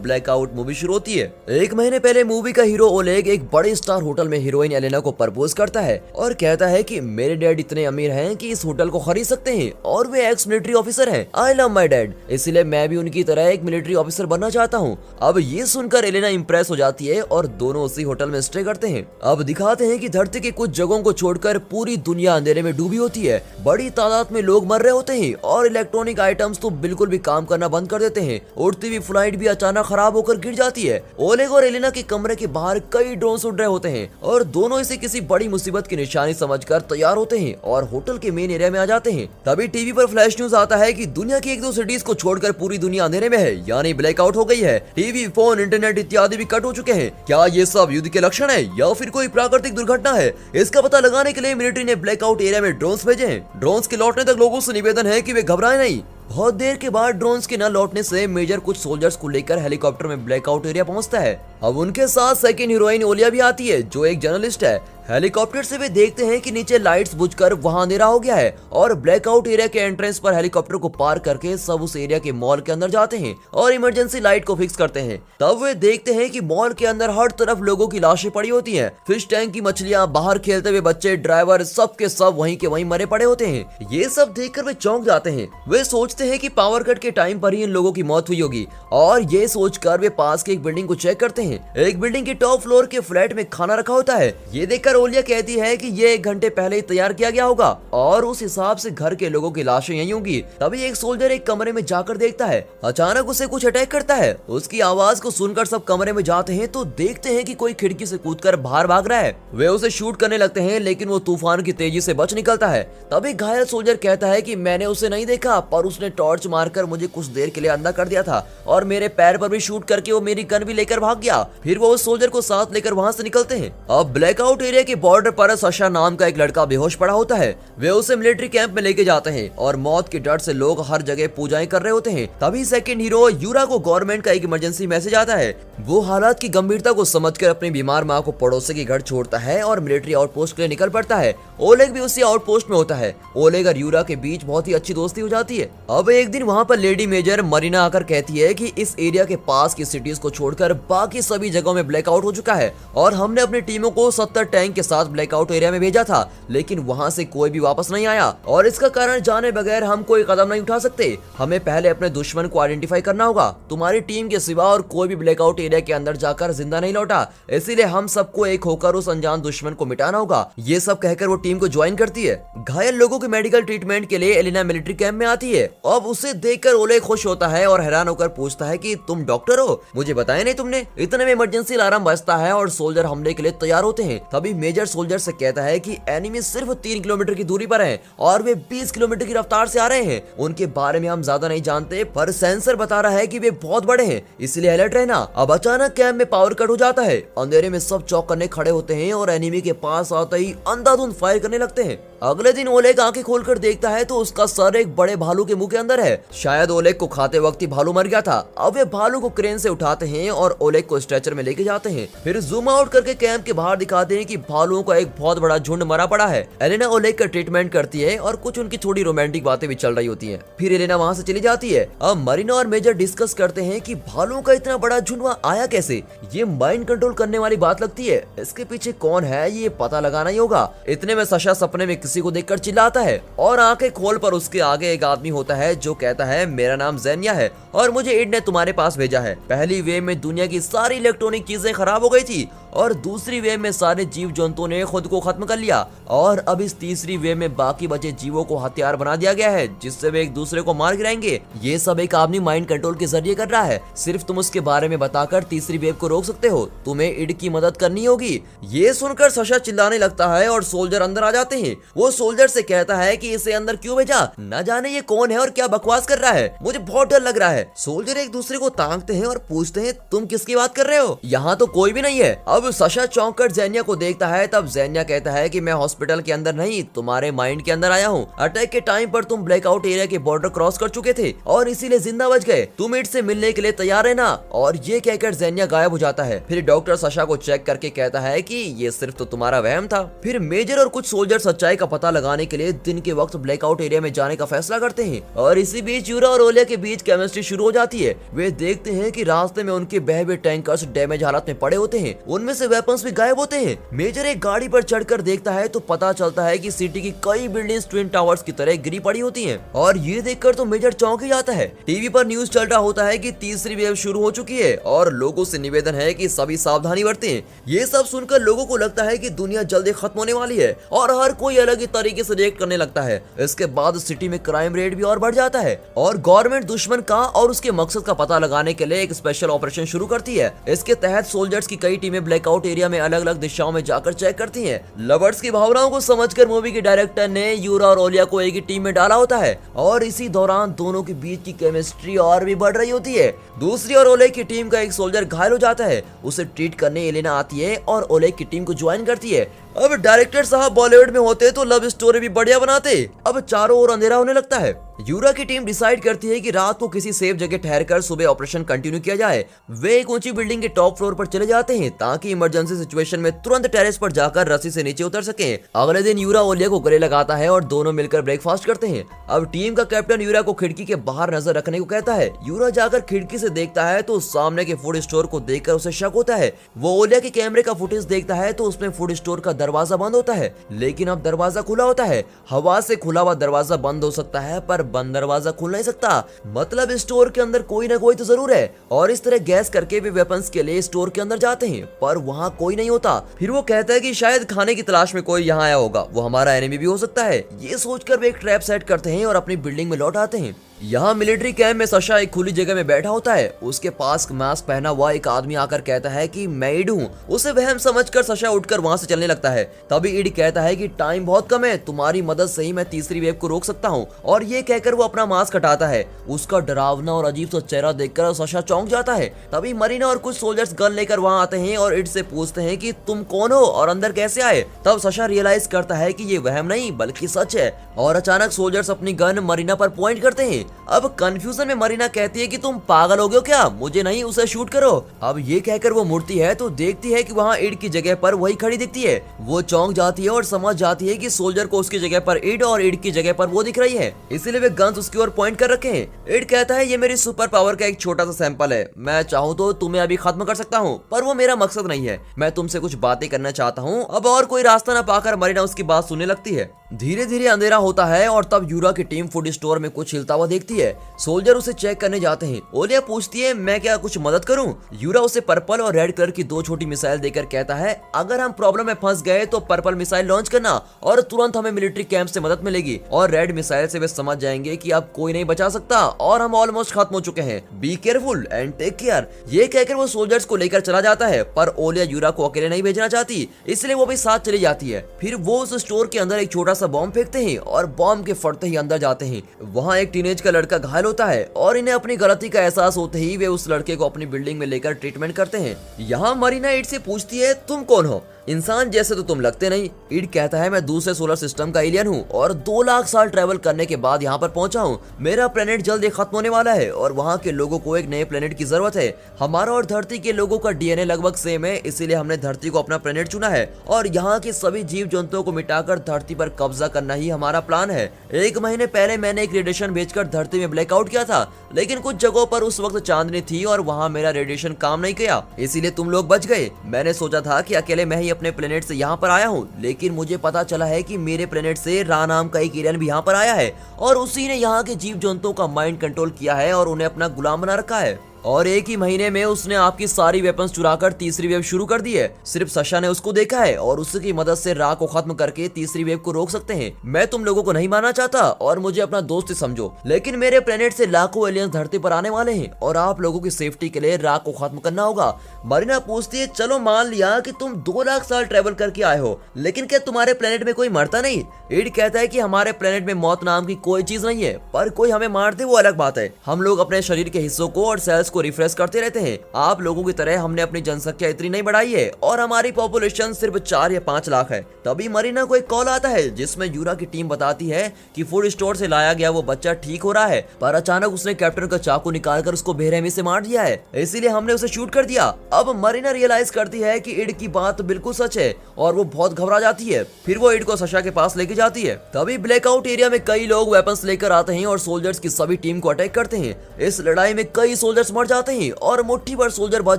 तब blackout movie शुरू होती है। 1 महीने पहले मूवी का हीरो ओलेग एक बड़े स्टार होटल में हीरोइन एलेना को प्रपोज करता है और कहता है कि मेरे डैड इतने अमीर हैं कि इस होटल को खरीद सकते हैं और वे एक्स मिलिट्री ऑफिसर हैं। आई लव माई डैड, इसलिए मैं भी उनकी तरह एक मिलिट्री ऑफिसर बनना चाहता हूँ। अब ये सुनकर एलेना इम्प्रेस हो जाती है और दोनों उसी होटल में स्टे करते हैं। अब दिखाते हैं कि धरती की कुछ जगहों को छोड़कर पूरी दुनिया अंधेरे में डूबी होती है। बड़ी तादाद में लोग मर रहे होते हैं और इलेक्ट्रॉनिक आइटम्स तो बिल्कुल भी काम करना बंद कर देते हैं। उड़ती हुई फ्लाइट भी अचानक खराब होकर गिर जाती है। ओलेग और एलेना के कमरे के बाहर कई ड्रोन उड़ रहे होते हैं और दोनों इसे किसी बड़ी मुसीबत की निशानी समझकर तैयार होते हैं और होटल के मेन एरिया में आ जाते हैं। तभी टीवी पर फ्लैश न्यूज आता है कि दुनिया की 1-2 सिटीज को छोड़कर पूरी दुनिया अंधेरे में है, यानी ब्लैकआउट हो गई है। टीवी, फोन, इंटरनेट इत्यादि भी कट हो चुके हैं। क्या ये सब युद्ध के लक्षण है या फिर कोई प्राकृतिक दुर्घटना है? इसका पता लगाने के लिए मिलिट्री ने ब्लैकआउट एरिया में ड्रोन्स भेजे हैं। ड्रोन्स के लौटने तक लोगों से निवेदन है कि वे घबराएं नहीं। बहुत देर के बाद ड्रोन्स के न लौटने से मेजर कुछ सोल्जर्स को लेकर हेलीकॉप्टर में ब्लैकआउट एरिया पहुंचता है। अब उनके साथ सेकंड हीरोइन ओलिया भी आती है जो एक जर्नलिस्ट है। हेलीकॉप्टर से वे देखते हैं कि नीचे लाइट्स बुझकर वहां अंधेरा हो गया है और ब्लैकआउट एरिया के एंट्रेंस पर हेलीकॉप्टर को पार करके सब उस एरिया के मॉल के अंदर जाते हैं और इमरजेंसी लाइट को फिक्स करते हैं। तब वे देखते हैं कि मॉल के अंदर हर तरफ लोगों की लाशें पड़ी होती हैं। फिश टैंक की मछलियां, बाहर खेलते हुए बच्चे, ड्राइवर, सब के सब वहीं के वहीं मरे पड़े होते हैं। ये सब देखकर वे चौंक जाते हैं। वे सोचते हैं कि पावर कट के टाइम पर ही इन लोगों की मौत हुई होगी और ये सोचकर वे पास की एक बिल्डिंग को चेक करते हैं। एक बिल्डिंग के टॉप फ्लोर के फ्लैट में खाना रखा होता है। ये देखकर ओलिया कहती है कि ये 1 घंटे पहले ही तैयार किया गया होगा और उस हिसाब से घर के लोगों की लाशें यहीं होंगी। तभी एक सोल्जर एक कमरे में जाकर देखता है। अचानक उसे कुछ अटैक करता है। उसकी आवाज को सुनकर सब कमरे में जाते हैं तो देखते हैं कि कोई खिड़की से कूदकर बाहर भाग रहा है। वे उसे शूट करने लगते हैं लेकिन वो तूफान की तेजी से बच निकलता है। तभी घायल सोल्जर कहता है कि मैंने उसे नहीं देखा पर उसने टॉर्च मारकर मुझे कुछ देर के लिए अंधा कर दिया था और मेरे पैर पर भी शूट करके वो मेरी गन भी लेकर भाग गया। फिर वो उस सोल्जर को साथ लेकर वहां से निकलते हैं। अब ब्लैकआउट एरिया के बॉर्डर पर सशा नाम का एक लड़का बेहोश पड़ा होता है। वे उसे मिलिट्री कैंप में लेके जाते हैं और मौत के डर से लोग हर जगह पूजाएं कर रहे होते हैं। तभी सेकंड हीरो यूरा को गवर्नमेंट का एक इमरजेंसी मैसेज आता है। वो हालात की गंभीरता को समझकर अपनी बीमार माँ को पड़ोसी के घर छोड़ता है और मिलिट्री आउटपोस्ट के लिए निकल पड़ता है। ओलेग भी उसी आउटपोस्ट में होता है। ओलेग और यूरा के बीच बहुत ही अच्छी दोस्ती हो जाती है। अब एक दिन वहाँ पर लेडी मेजर मरीना आकर कहती है कि इस एरिया के पास की सिटीज को छोड़कर बाकी सभी जगहों में ब्लैकआउट हो चुका है और हमने अपनी टीमों को 70 टैंक के साथ ब्लैकआउट एरिया में भेजा था लेकिन वहाँ से कोई भी वापस नहीं आया और इसका कारण जाने बगैर हम कोई कदम नहीं उठा सकते। हमें पहले अपने दुश्मन को आइडेंटिफाई करना होगा। तुम्हारी टीम के सिवा और कोई भी ब्लैकआउट एरिया के अंदर जाकर जिंदा नहीं लौटा, इसीलिए हम सबको एक होकर उस अनजान दुश्मन को मिटाना होगा। ये सब कहकर वो टीम को ज्वाइन करती है। घायल लोगों के मेडिकल ट्रीटमेंट के लिए एलिना मिलिट्री कैंप में आती है। अब उसे देखकर ओलेग खुश होता है और हैरान होकर पूछता है कि तुम डॉक्टर हो, मुझे बताया नहीं तुमने। इतने में इमरजेंसी अलार्म बजता है और सोल्जर हमले के लिए तैयार होते हैं। तभी मेजर सोल्जर से कहता है कि एनिमी सिर्फ 3 किलोमीटर की दूरी पर है और वे 20 किलोमीटर की रफ्तार से आ रहे हैं। उनके बारे में हम ज्यादा नहीं जानते पर सेंसर बता रहा है कि वे बहुत बड़े हैं, इसलिए अलर्ट रहना। अब अचानक कैंप में पावर कट हो जाता है। अंधेरे में सब चौंक करने खड़े होते हैं और एनिमी के पास आते ही अंधाधुंध फायर करने लगते हैं। अगले दिन ओलेग आंखें खोलकर देखता है तो उसका सर एक बड़े भालू के मुंह के अंदर है। शायद ओलेग को खाते वक्त ही भालू मर गया था। अब वे भालू को क्रेन से उठाते हैं और ओलेग को स्ट्रेचर में लेके जाते हैं। फिर जूम आउट करके कैंप के बाहर दिखाते हैं कि भालुओं का एक बहुत बड़ा झुंड मरा पड़ा है। एलेना ओलेग का ट्रीटमेंट करती है और कुछ उनकी थोड़ी रोमांटिक बातें भी चल रही होती हैं। फिर एलेना वहां से चली जाती है। अब मरीना और मेजर डिस्कस करते हैं कि भालुओं का इतना बड़ा झुंड वहां आया कैसे। ये माइंड कंट्रोल करने वाली बात लगती है। इसके पीछे कौन है ये पता लगाना ही होगा। इतने में सशा सपने में किसी को देखकर चिल्लाता है और आंखें खोल पर उसके आगे एक आदमी होता है जो कहता है मेरा नाम ज़ेनिया है और मुझे इड ने तुम्हारे पास भेजा है। पहली वेव में दुनिया की सारी इलेक्ट्रॉनिक चीजें खराब हो गई थी और दूसरी वेव में सारे जीव जंतुओं ने खुद को खत्म कर लिया और अब इस तीसरी वेव में बाकी बचे जीवों को हथियार बना दिया गया है जिससे वे एक दूसरे को मार गिराएंगे। ये सब एक आदमी माइंड कंट्रोल के जरिए कर रहा है। सिर्फ तुम उसके बारे में बताकर तीसरी वेव को रोक सकते हो। तुम्हें इड की मदद करनी होगी। ये सुनकर सशा चिल्लाने लगता है और सोल्जर अंदर आ जाते हैं। वो सोल्जर से कहता है कि इसे अंदर क्यों भेजा, न जाने ये कौन है और क्या बकवास कर रहा है, मुझे बहुत डर लग रहा है। सोल्जर एक दूसरे को ताकते हैं और पूछते हैं तुम किसकी बात कर रहे हो, यहाँ तो कोई भी नहीं है। अब अब सशा चौंक कर ज़ेनिया को देखता है। तब ज़ेनिया कहता है कि मैं हॉस्पिटल के अंदर नहीं, तुम्हारे माइंड के अंदर आया हूँ। अटैक के टाइम पर तुम ब्लैकआउट एरिया के बॉर्डर क्रॉस कर चुके थे और इसीलिए जिंदा बच गए। तुम इट से मिलने के लिए तैयार है ना? और ये कहकर ज़ेनिया गायब हो जाता है। फिर डॉक्टर सशा को चेक करके कहता है कि ये सिर्फ तो तुम्हारा वहम था। फिर मेजर और कुछ सोल्जर सच्चाई का पता लगाने के लिए दिन के वक्त ब्लैकआउट एरिया में जाने का फैसला करते हैं और इसी बीच यूरा और ओलिया के बीच केमिस्ट्री शुरू हो जाती है। वे देखते हैं कि रास्ते में उनके बहे हुए टैंकर्स डैमेज हालत में पड़े होते हैं, उनमें से वेपन्स भी गायब होते हैं। मेजर एक गाड़ी पर चढ़कर देखता है तो पता चलता है कि सिटी की कई बिल्डिंग्स ट्विन टावर्स की तरह गिरी पड़ी होती हैं और ये देखकर तो मेजर चौंक ही जाता है। टीवी पर न्यूज चल रहा होता है कि तीसरी वेव शुरू हो चुकी है और लोगों से निवेदन है कि सभी सावधानी बरतें। ये सब सुनकर लोगों को लगता है कि दुनिया जल्दी खत्म होने वाली है और हर कोई अलग ही तरीके से रिएक्ट करने लगता है। इसके बाद सिटी में क्राइम रेट भी और बढ़ जाता है और गवर्नमेंट दुश्मन का और उसके मकसद का पता लगाने के लिए एक स्पेशल ऑपरेशन शुरू करती है। इसके तहत सोल्जर्स की कई टीमें ब्लैकआउट एरिया में अलग अलग दिशाओं में जाकर चेक करती हैं। लवर्स की भावनाओं को समझकर मूवी के डायरेक्टर ने यूरा और ओलिया को एक ही टीम में डाला होता है और इसी दौरान दोनों के बीच की केमिस्ट्री और भी बढ़ रही होती है। दूसरी और ओले की टीम का एक सोल्जर घायल हो जाता है, उसे ट्रीट करने एलेना आती है और ओले की टीम को ज्वाइन करती है। अब डायरेक्टर साहब बॉलीवुड में होते तो लव स्टोरी भी बढ़िया बनाते। अब चारों ओर अंधेरा होने लगता है। यूरा की टीम डिसाइड करती है कि रात को किसी सेफ जगह ठहरकर सुबह ऑपरेशन कंटिन्यू किया जाए। वे एक ऊंची बिल्डिंग के टॉप फ्लोर पर चले जाते हैं ताकि इमरजेंसी सिचुएशन में तुरंत टेरेस पर जाकर रस्सी से नीचे उतर सकें। अगले दिन यूरा ओलिया को गले लगाता है और दोनों मिलकर ब्रेकफास्ट करते हैं। अब टीम का कैप्टन यूरा को खिड़की के बाहर नजर रखने को कहता है। यूरा जाकर खिड़की से देखता है तो सामने के फूड स्टोर को देखकर उसे शक होता है। वो ओलिया के कैमरे का फुटेज देखता है तो उसमें फूड स्टोर का दरवाजा बंद होता है, लेकिन अब दरवाजा खुला होता है। हवा से खुला हुआ दरवाजा बंद हो सकता है पर बंद दरवाजा खुल नहीं सकता, मतलब स्टोर के अंदर कोई ना कोई तो जरूर है। और इस तरह गैस करके वे वेपन्स के लिए स्टोर के अंदर जाते हैं पर वहाँ कोई नहीं होता। फिर वो कहता है कि शायद खाने की तलाश में कोई यहाँ आया होगा, वो हमारा एनिमी भी हो सकता है। ये सोचकर वे एक ट्रैप सेट करते हैं और अपनी बिल्डिंग में लौट आते हैं। यहाँ मिलिट्री कैंप में सशा एक खुली जगह में बैठा होता है। उसके पास मास्क पहना हुआ एक आदमी आकर कहता है कि मैं ईड हूँ। उसे वहम समझकर सशा उठकर वहाँ से चलने लगता है। तभी ईड कहता है कि टाइम बहुत कम है, तुम्हारी मदद से ही मैं तीसरी वेव को रोक सकता हूँ। और ये कहकर वो अपना मास्क हटाता है। उसका डरावना और अजीब सा चेहरा देखकर सशा चौंक जाता है। तभी मरीना और कुछ सोल्जर्स गन लेकर वहाँ आते हैं और ईड से पूछते हैं कि तुम कौन हो और अंदर कैसे आए। तब सशा रियलाइज करता है कि ये वहम नहीं बल्कि सच है और अचानक सोल्जर्स अपनी गन मरीना पर पॉइंट करते हैं। अब कंफ्यूजन में मरीना कहती है कि तुम पागल हो गए क्या, मुझे नहीं उसे शूट करो। अब ये कहकर वो मुड़ती है तो देखती है कि वहाँ ईड की जगह पर वही खड़ी दिखती है। वो चौंक जाती है और समझ जाती है कि सोल्जर को उसकी जगह पर ईड और ईड की जगह पर वो दिख रही है, इसीलिए वे गन्स उसकी ओर पॉइंट कर रखे हैं। ईड कहता है ये मेरी सुपर पावर का एक छोटा सा सैंपल है, मैं चाहूँ तो तुम्हें अभी खत्म कर सकता हूँ, पर वो मेरा मकसद नहीं है। मैं तुमसे कुछ बातें करना चाहता हूँ। अब और कोई रास्ता न पाकर मरीना उसकी बात सुनने लगती है। धीरे धीरे अंधेरा होता है और तब यूरा की टीम फूड स्टोर में कुछ हिलता हुआ देखती है। सोल्जर उसे चेक करने जाते हैं। ओलिया पूछती है मैं क्या कुछ मदद करूं? यूरा उसे पर्पल और रेड कलर की दो छोटी मिसाइल देकर कहता है अगर हम प्रॉब्लम में फंस गए तो पर्पल मिसाइल लॉन्च करना और तुरंत हमें मिलिट्री कैंप से मदद मिलेगी, और रेड मिसाइल से वे समझ जाएंगे कि अब कोई नहीं बचा सकता और हम ऑलमोस्ट खत्म हो चुके हैं। Be careful and take care. ये कहकर वो सोल्जर्स को लेकर चला जाता है, पर ओलिया यूरा को अकेले नहीं भेजना चाहती, इसलिए वो भी साथ चली जाती है। फिर वो उस स्टोर के अंदर एक छोटा सा बॉम्ब फेंकते हैं और बॉम्ब के फटते ही अंदर जाते हैं। वहाँ एक टीनेज का लड़का घायल होता है और इन्हें अपनी गलती का एहसास होते ही वे उस लड़के को अपनी बिल्डिंग में लेकर ट्रीटमेंट करते हैं। यहाँ मरीना ईड से पूछती है तुम कौन हो? इंसान जैसे तो तुम लगते नहीं। ईड कहता है मैं दूसरे सोलर सिस्टम का एलियन हूँ और 2 लाख साल ट्रेवल करने के बाद यहाँ पर पहुँचा हूँ। मेरा प्लेनेट जल्द ही खत्म होने वाला है और वहाँ के लोगों को एक नए प्लेनेट की जरूरत है। हमारा और धरती के लोगों का डीएनए लगभग सेम है, इसीलिए हमने धरती को अपना प्लेनेट चुना है और यहाँ के सभी जीव जंतुओं को मिटाकर धरती पर कब्जा करना ही हमारा प्लान है। 1 महीने पहले मैंने एक रेडिएशन भेजकर धरती में ब्लैकआउट किया था, लेकिन कुछ जगहों पर उस वक्त चांदनी थी और वहाँ मेरा रेडिएशन काम नहीं किया, इसीलिए तुम लोग बच गए। मैंने सोचा था कि अकेले मैं ही अपने प्लेनेट से यहाँ पर आया हूँ, लेकिन मुझे पता चला है कि मेरे प्लेनेट से रा नाम का एक एलियन भी यहाँ पर आया है और उसी ने यहाँ के जीव जंतुओं का माइंड कंट्रोल किया है और उन्हें अपना गुलाम बना रखा है। और 1 ही महीने में उसने आपकी सारी वेपन्स चुराकर तीसरी वेव शुरू कर दी है। सिर्फ सशा ने उसको देखा है और उसकी मदद से रा को खत्म करके तीसरी वेव को रोक सकते हैं। मैं तुम लोगों को नहीं मानना चाहता और मुझे अपना दोस्त समझो, लेकिन मेरे प्लेनेट से लाखों एलियंस धरती पर आने वाले हैं और आप लोगों की सेफ्टी के लिए रा को खत्म करना होगा। मरीना पूछती है चलो मान लिया कि तुम 2 लाख साल ट्रेवल करके आए हो, लेकिन क्या तुम्हारे प्लेनेट में कोई मरता नहीं? ईड कहता है कि हमारे प्लेनेट में मौत नाम की कोई चीज नहीं है, पर कोई हमें मार दे वो अलग बात है। हम लोग अपने शरीर के हिस्सों को और सेल्स को रिफ्रेश करते रहते हैं। आप लोगों की तरह हमने अपनी जनसंख्या इतनी नहीं बढ़ाई है और हमारी पॉपुलेशन सिर्फ 4 या 5 लाख है। तभी मरीना को एक कॉल आता है जिसमें यूरा की टीम बताती है कि फूड स्टोर से लाया गया वो बच्चा ठीक हो रहा है, पर अचानक उसने कैप्टन का चाकू निकालकर उसको बेरहमी से मार दिया है, इसीलिए हमने उसे शूट कर दिया। अब मरीना रियलाइज करती है कि इड की बात बिल्कुल सच है और वो बहुत घबरा जाती है। फिर वो इड को सशा के पास लेके जाती है। तभी ब्लैकआउट एरिया में कई लोग वेपन्स लेकर आते हैं और सोल्जर्स की सभी टीम को अटैक करते हैं। इस लड़ाई में कई सोल्जर्स मर जाते हैं और मुट्ठी भर सोल्जर बच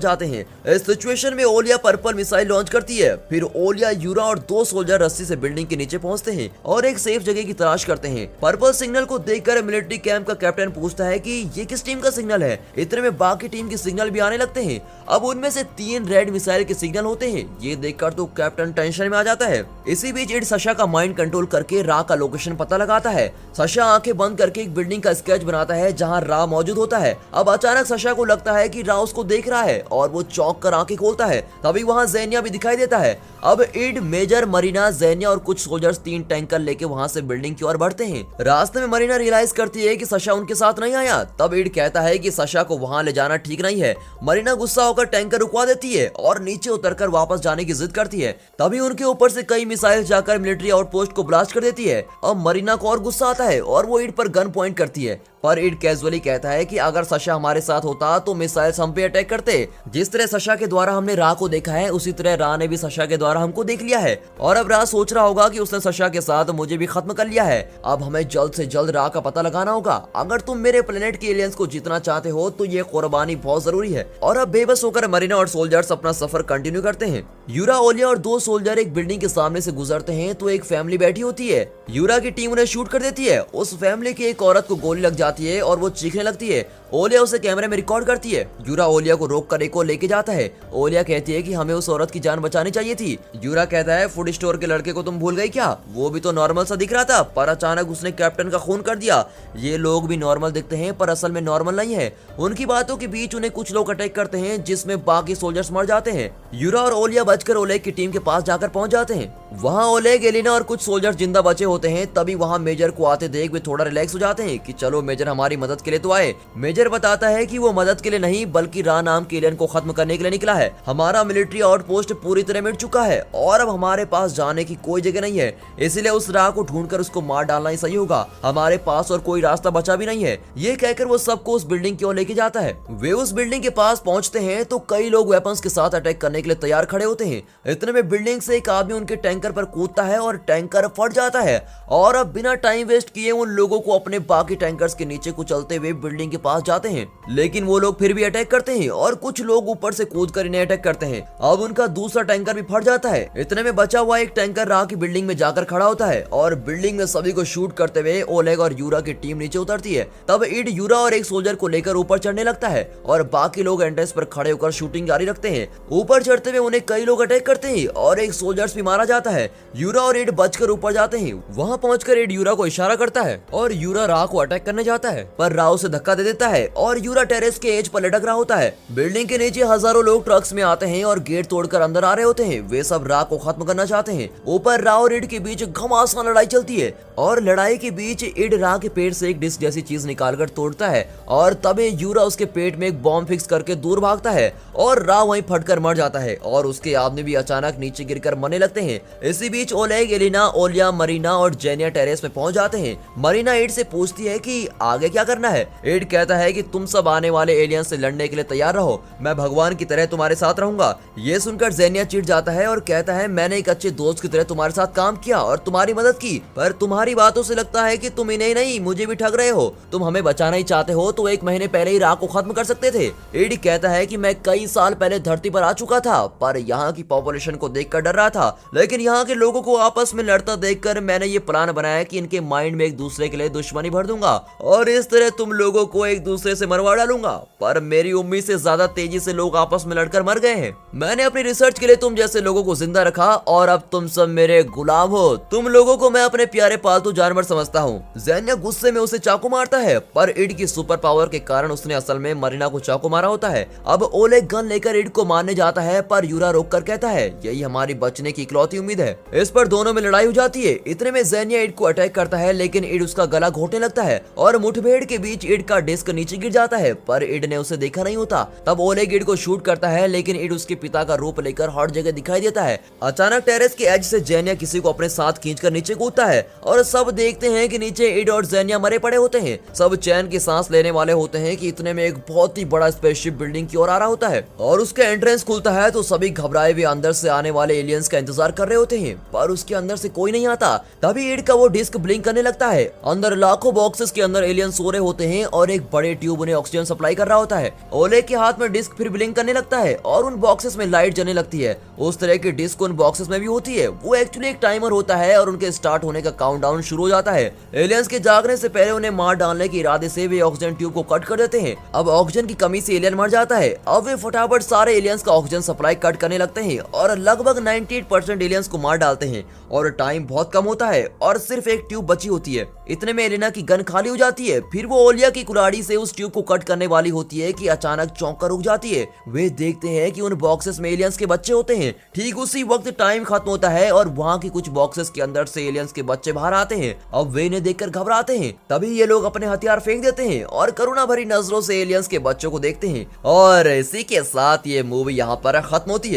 जाते हैं। इस सिचुएशन में ओलिया पर्पल मिसाइल लॉन्च करती है। फिर ओलिया, यूरा और 2 सोल्जर रस्सी से बिल्डिंग के नीचे पहुंचते हैं और एक सेफ जगह की तलाश करते हैं। पर्पल सिग्नल को देखकर मिलिट्री कैंप का कैप्टन पूछता है कि ये किस टीम का सिग्नल है। इतने में बाकी टीम के सिग्नल भी आने लगते हैं। अब उनमें से 3 रेड मिसाइल के सिग्नल होते हैं। ये देखकर तो कैप्टन टेंशन में आ जाता है। इसी बीच इड सशा का माइंड कंट्रोल करके रा का लोकेशन पता लगाता है। सशा आंखें बंद करके एक बिल्डिंग का स्केच बनाता है जहां रा मौजूद होता है। अब अचानक सशा को लगता है कि रा उसको देख रहा है और वो चौंक कर आंखें खोलता है। तभी वहां ज़ेनिया भी दिखाई देता है। अब इड, मेजर, मरीना, ज़ेनिया और कुछ सोल्जर्स 3 टैंकर लेके वहां से बिल्डिंग की ओर बढ़ते हैं। रास्ते में मरीना रियलाइज करती है कि सशा उनके साथ नहीं आया। तब इड कहता है कि सशा को वहां ले जाना ठीक नहीं है। मरीना गुस्सा होकर टैंकर रुकवा देती है और नीचे उतरकर वापस जाने की जिद करती है। तभी उनके ऊपर से कई मिसाइल जाकर मिलिट्री आउटपोस्ट को ब्लास्ट कर देती है। अब मरीना को और गुस्सा आता है और वो इड पर गन पॉइंट करती है, पर इड कैजुअली कहता है कि अगर सशा हमारे साथ होता तो मिसाइल्स हम पे अटैक करते। जिस तरह सशा के द्वारा हमने रा को देखा है उसी तरह रा ने भी सशा के द्वारा हमको देख लिया है और अब रा सोच रहा होगा कि उसने सशा के साथ मुझे भी खत्म कर लिया है। अब हमें जल्द से जल्द रा का पता लगाना होगा। अगर तुम मेरे प्लेनेट के एलियंस को जीतना चाहते हो तो ये कुर्बानी बहुत जरूरी है। और अब बेबस होकर मरीना और सोल्जर्स अपना सफर कंटिन्यू करते हैं। यूरा, ओलिया और 2 सोल्जर एक बिल्डिंग के सामने से गुजरते हैं तो एक फैमिली बैठी होती है। यूरा की टीम उन्हें शूट कर देती है। उस फैमिली की एक औरत को गोली लग जाती है और वो चीखने लगती है। ओलिया उसे कैमरे में रिकॉर्ड करती है। यूरा ओलिया को रोक कर एक को लेके जाता है। ओलिया कहती है कि हमें उस औरत की जान बचानी चाहिए थी। यूरा कहता है फूड स्टोर के लड़के को तुम भूल गई क्या? वो भी तो नॉर्मल सा दिख रहा था, पर अचानक उसने कैप्टन का खून कर दिया। ये लोग भी नॉर्मल दिखते हैं पर असल में नॉर्मल नहीं है। उनकी बातों के बीच उन्हें कुछ लोग अटैक करते हैं जिसमें बाकी सोल्जर्स मर जाते हैं। यूरा और ओलिया बचकर ओलेग की टीम के पास जाकर पहुंच जाते हैं। वहाँ ओलेग, एलिना और कुछ सोल्जर्स जिंदा बचे होते हैं। तभी वहाँ मेजर को आते देख वे थोड़ा रिलैक्स हो जाते हैं कि चलो मेजर हमारी मदद के लिए तो आए। मेजर बताता है कि वो मदद के लिए नहीं बल्कि रा नाम के एलियन को खत्म करने के लिए निकला है। हमारा मिलिट्री आउटपोस्ट पूरी तरह मिट चुका है और अब हमारे पास जाने की कोई जगह नहीं है, इसलिए उस रा को ढूंढकर उसको मार डालना ही सही होगा। हमारे पास और कोई रास्ता बचा भी नहीं है। ये कहकर वो सबको उस बिल्डिंग की ओर लेके जाता है। वे उस बिल्डिंग के पास पहुंचते हैं तो कई लोग वेपन्स के साथ अटैक करने के लिए तैयार खड़े होते हैं। इतने में बिल्डिंग से एक आदमी उनके टैंकर पर कूदता है और टैंकर फट जाता है और अब बिना टाइम वेस्ट किए उन लोगों को अपने बाकी टैंकर्स के नीचे कुचलते हुए बिल्डिंग के पास जाते हैं। लेकिन वो लोग फिर भी अटैक करते हैं और कुछ लोग ऊपर से कूदकर इन्हें अटैक करते हैं। अब उनका दूसरा टैंकर भी फट जाता है। इतने में बचा हुआ एक टैंकर रा की बिल्डिंग में जाकर खड़ा होता है और बिल्डिंग में सभी को शूट करते हुए ओलेग और यूरा की टीम नीचे उतरती है। तब इड, यूरा और एक सोल्जर को लेकर ऊपर चढ़ने लगता है और बाकी लोग एंट्रेंस पर खड़े होकर शूटिंग जारी रखते हैं। ऊपर चढ़ते हुए उन्हें कई लोग अटैक करते हैं और एक सोल्जर्स भी मारा जाता है। यूरा और इड बचकर ऊपर जाते हैं। वहां पहुंचकर इड यूरा को इशारा करता है और यूरा रा को अटैक करने जाता है, पर रा उसे धक्का दे देता है और यूरा टेरेस के एज पर लटक रहा होता है। बिल्डिंग के नीचे हजारों लोग ट्रक्स में आते हैं और गेट तोड़कर अंदर आ रहे होते हैं। वे सब रा को खत्म करना चाहते हैं। ऊपर रा और इड के बीच घमासान लड़ाई चलती है और लड़ाई के बीच इड रा के पेट से एक डिस्क जैसी चीज निकालकर तोड़ता है और तभी यूरा उसके पेट में एक बॉम्ब फिक्स करके दूर भागता है और रा वहीं फटकर मर जाता है और उसके आदमी भी अचानक नीचे गिरकर मरने लगते हैं। इसी बीच ओलेग, एलिना, ओलिया, मरीना और जेनिया टेरेस में पहुंच जाते हैं। मरीना इड से पूछती है कि आगे क्या करना है। इड कहता है कि तुम सब आने वाले एलियन से लड़ने के लिए तैयार रहो, मैं भगवान की तरह तुम्हारे साथ रहूंगा। ये सुनकर जेनिया चिढ़ जाता है और कहता है मैंने एक अच्छे दोस्त की तरह तुम्हारे साथ काम किया और तुम्हारी मदद की, पर तुम्हारी बातों से लगता है कि तुम इन्हें नहीं मुझे भी ठग रहे हो। तुम हमें बचाना ही चाहते हो तो 1 महीने पहले ही रा को खत्म कर सकते थे। इड कहता है कि मैं कई साल पहले धरती पर आ चुका था पर यहाँ की पॉपुलेशन को देखकर डर रहा था, लेकिन यहाँ के लोगों को आपस में लड़ता देखकर मैंने ये प्लान बनाया कि इनके माइंड में एक दूसरे के लिए दुश्मनी भर दूंगा और इस तरह तुम लोगों को एक दूसरे से मरवा डालूंगा। पर मेरी उम्मीद से ज्यादा तेजी से लोग आपस में लड़कर मर गए हैं। मैंने अपनी रिसर्च के लिए तुम जैसे लोगों को जिंदा रखा और अब तुम सब मेरे गुलाम हो। तुम लोगों को मैं अपने प्यारे पालतू जानवर समझता हूँ। ज़ेनिया गुस्से में उसे चाकू मारता है, पर इड की सुपर पावर के कारण उसने असल में मरीना को चाकू मारा होता है। अब ओलेग गन लेकर इड को मारने जाता है, पर यूरा रोककर कहता है यही हमारी बचने की इकलौती उम्मीद है। इस पर दोनों में लड़ाई हो जाती है। इतने में ज़ेनिया इड को अटैक करता है, लेकिन इड उसका गला घोटने लगता है और मुठभेड़ के बीच इड का डिस्क नीचे गिर जाता है, पर इड ने उसे देखा नहीं होता। तब ओलेग इड को शूट करता है, लेकिन इड उसके पिता का रूप लेकर हर जगह दिखाई देता है। अचानक टेरेस के एज से जेनिया किसी को अपने साथ खींचकर नीचे कूदता है और सब देखते हैं कि नीचे इड और जेनिया मरे पड़े होते हैं। सब चैन की सांस लेने वाले होते हैं कि इतने में एक बहुत ही बड़ा स्पेसशिप बिल्डिंग की ओर आ रहा होता है और उसका एंट्रेंस खुलता है तो सभी घबराए हुए अंदर से आने वाले एलियंस का इंतजार कर रहे होते हैं, पर उसके अंदर से कोई नहीं आता। तभी इड का वो डिस्क ब्लिंक करने लगता है। अंदर लाखों बॉक्सेस के अंदर एलियंस सो रहे होते हैं और एक बड़े ट्यूब उन्हें ऑक्सीजन सप्लाई कर रहा होता है। ओलेग के हाथ में डिस्क फिर ब्लिंक करने लगता है और उन बॉक्सेस में लाइट जलने लगती है। उस तरह की डिस्क उन बॉक्सेस में भी होती है। वो एक्चुअली एक टाइमर होता है और उनके स्टार्ट होने का काउंटडाउन शुरू हो जाता है। एलियंस के जागने से पहले उन्हें मार डालने के इरादे से वे ऑक्सीजन ट्यूब को कट कर देते हैं। अब ऑक्सीजन की कमी से एलियन मर जाता है। अब वे फटाफट सारे एलियंस का ऑक्सीजन सप्लाई कट करने लगते हैं और लगभग 98% एलियंस को मार डालते हैं और टाइम बहुत कम होता है और सिर्फ एक ट्यूब बची होती है। इतने में एलेना की गन खाली हो जाती है। फिर वो ओलिया की कुल्हाड़ी से उस ट्यूब को कट करने वाली होती है कि अचानक चौंक कर रुक जाती है। वे देखते हैं कि उन बॉक्सेस में एलियंस के बच्चे होते हैं। ठीक उसी वक्त टाइम खत्म होता है और वहाँ की कुछ बॉक्सेस के अंदर से एलियंस के बच्चे बाहर आते हैं। अब वे इन्हें देखकर घबराते हैं। तभी ये लोग अपने हथियार फेंक देते हैं और करुणा भरी नजरों से एलियंस के बच्चों को देखते हैं और इसी के साथ ये मूवी यहाँ पर खत्म होती है।